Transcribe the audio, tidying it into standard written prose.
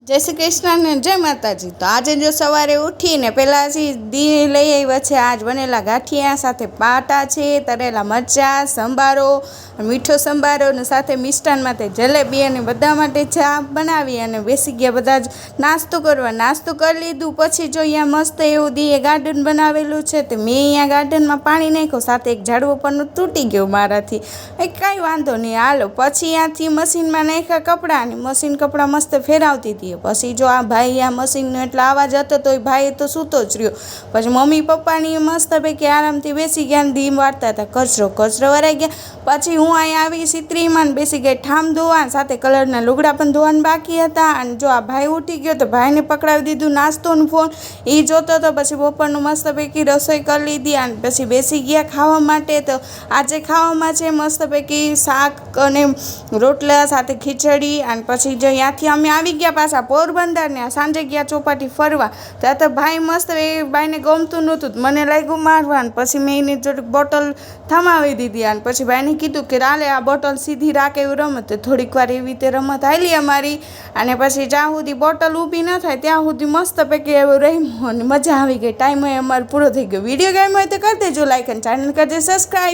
જય શ્રી કૃષ્ણ ને જય માતાજી। તો આજે જો સવારે ઉઠીને પહેલાં દી લઈ આવ્યા છે આજ બનેલા ગાંઠિયા સાથે પાટા છે, તરેલા મરચાં, સંભારો, મીઠો સંભારો ને સાથે મિષ્ટાન માટે જલેબી અને બધા માટે ચા બનાવી અને બેસી ગયા બધા જ નાસ્તો કરવા। નાસ્તો કરી લીધું પછી જો અહીંયા મસ્ત એવું દીએ ગાર્ડન બનાવેલું છે તો મેં અહીંયા ગાર્ડનમાં પાણી નાખ્યું, સાથે એક ઝાડવું પણ તૂટી ગયું મારાથી, કાંઈ વાંધો નહીં હાલો। પછી ત્યાંથી મશીનમાં નાખ્યા કપડાં અને મશીન કપડાં મસ્ત ફેરવતી હતી। પછી જો આ ભાઈ આ મશીનનો એટલો અવાજ હતો તો એ ભાઈ તો સૂતો જ રહ્યો। પછી મમ્મી પપ્પાની મસ્ત પૈકી આરામથી બેસી ગયા ને દી વાળતા હતા, કચરો વરાઈ ગયા। પછી હું અહીંયા આવી સિત્રીમાં બેસી ગઈ ઠામ ધોવા, સાથે કલરના લુગડા પણ ધોવાના બાકી હતા। અને જો આ ભાઈ ઉઠી ગયો તો ભાઈને પકડાવી દીધું નાસ્તોનો ફોન, એ જોતો તો પછી બપોરનું મસ્ત પૈકી રસોઈ કરી લીધી અને પછી બેસી ગયા ખાવા માટે। તો આજે ખાવામાં છે મસ્ત પૈકી શાક અને રોટલા સાથે ખીચડી। અને પછી જો ત્યાંથી અમે આવી ગયા પાછા પોરબંદર ને સાંજે ગયા ચોપાટી ફરવા। ત્યાં તો ભાઈ મસ્ત એ ભાઈને ગમતું નહોતું, મને લાગ્યું મારવાનું, પછી મેં એની જોડે બોટલ થમાવી દીધી અને પછી ભાઈને કીધું કે રાલે આ બોટલ સીધી રાખે એવું રમત, થોડીક વાર એવી રીતે રમત હાલી અમારી। અને પછી જ્યાં સુધી બોટલ ઊભી ન થાય ત્યાં સુધી મસ્ત પૈકી એવું રમ્યું અને મજા આવી ગઈ। ટાઈમ અમારો પૂરો થઈ ગયો। વિડીયો ગમ્યો હોય તો કરી દેજો લાઈક અને ચેનલ કરજો સબસ્ક્રાઈબ।